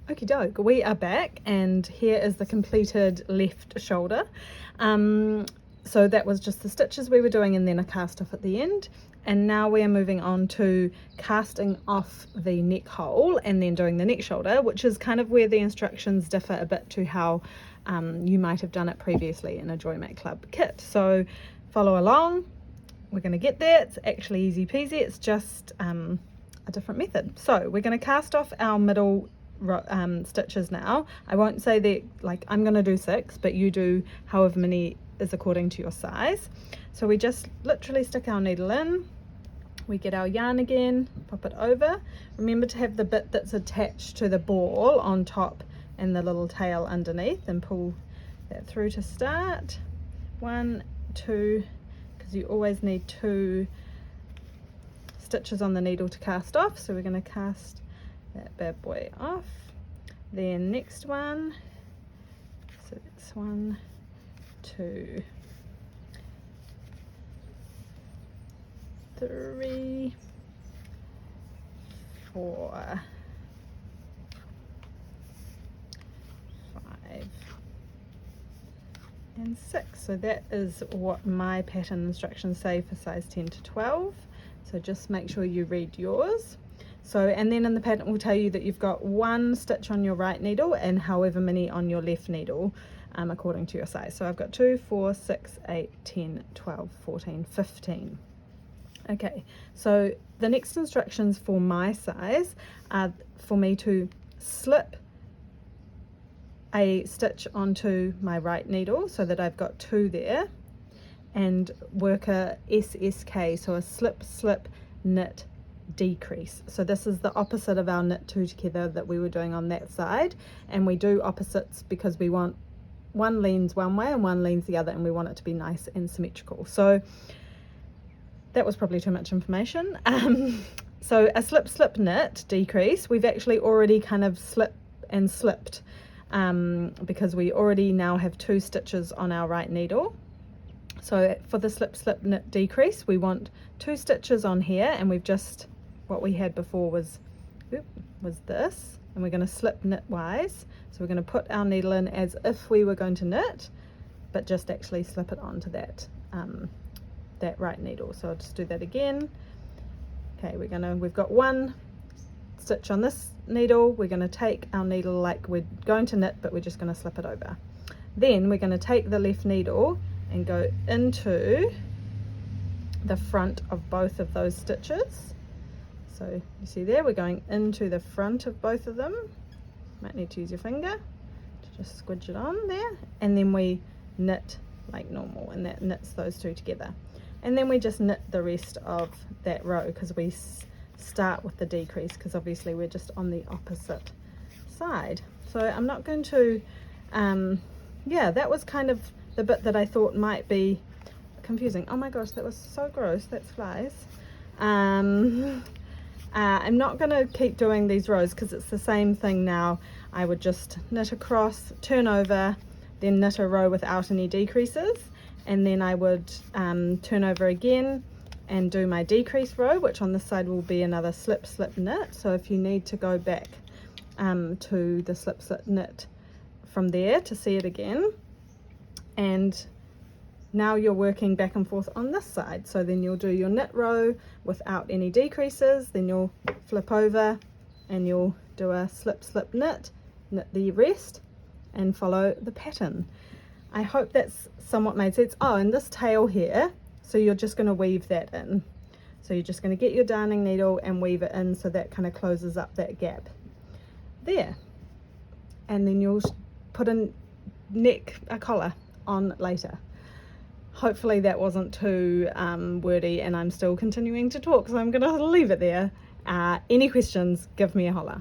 Okie doke, we are back and here is the completed left shoulder. So that was just the stitches we were doing and then a cast off at the end. And now we are moving on to casting off the neck hole and then doing the neck shoulder, which is kind of where the instructions differ a bit to how you might have done it previously in a Joy Make Club kit. So follow along, we're going to get there. It's actually easy peasy, it's just a different method. So we're going to cast off our middle stitches now. I won't say that like I'm going to do 6, but you do however many is according to your size. So we just literally stick our needle in, we get our yarn again, pop it over. Remember to have the bit that's attached to the ball on top and the little tail underneath, and pull that through to start. 1, 2, because you always need 2 stitches on the needle to cast off. So we're going to cast that bad boy off. Then next one, so that's 1, 2, 3, 4, 5 and 6. So that is what my pattern instructions say for size 10 to 12. So just make sure you read yours. So, and then in the pattern will tell you that you've got 1 stitch on your right needle and however many on your left needle, according to your size. So I've got 2, 4, 6, 8, 10, 12, 14, 15. Okay, so the next instructions for my size are for me to slip a stitch onto my right needle so that I've got 2 there, and work a SSK, so a slip, slip, knit, decrease. So this is the opposite of our knit 2 together that we were doing on that side, and we do opposites because we want one leans one way and one leans the other, and we want it to be nice and symmetrical. So that was probably too much information. So a slip, slip, knit, decrease, we've actually already kind of slipped and slipped because we already now have 2 stitches on our right needle. So for the slip, slip, knit, decrease, we want 2 stitches on here, and we've just, what we had before was this, and we're going to slip knitwise. So we're going to put our needle in as if we were going to knit, but just actually slip it onto that that right needle. So I'll just do that again. Okay, we've got 1 stitch on this needle. We're going to take our needle like we're going to knit, but we're just going to slip it over. Then we're going to take the left needle and go into the front of both of those stitches. So you see there, we're going into the front of both of them. Might need to use your finger to just squidge it on there, and then we knit like normal, and that knits those 2 together. And then we just knit the rest of that row, because we start with the decrease, because obviously we're just on the opposite side. So I'm not going to yeah, that was kind of the bit that I thought might be confusing. Oh my gosh, that was so gross. That's flies. I'm not going to keep doing these rows because it's the same thing now. I would just knit across, turn over, then knit a row without any decreases, and then I would turn over again and do my decrease row, which on this side will be another slip, slip, knit. So if you need to go back to the slip, slip, knit from there to see it again, and now you're working back and forth on this side. So then you'll do your knit row without any decreases, then you'll flip over and you'll do a slip, slip, knit the rest, and follow the pattern. I hope that's somewhat made sense. Oh, and this tail here, so you're just going to weave that in. So you're just going to get your darning needle and weave it in, so that kind of closes up that gap there. And then you'll put a collar on later. Hopefully that wasn't too wordy, and I'm still continuing to talk, so I'm going to leave it there. Any questions, give me a holler.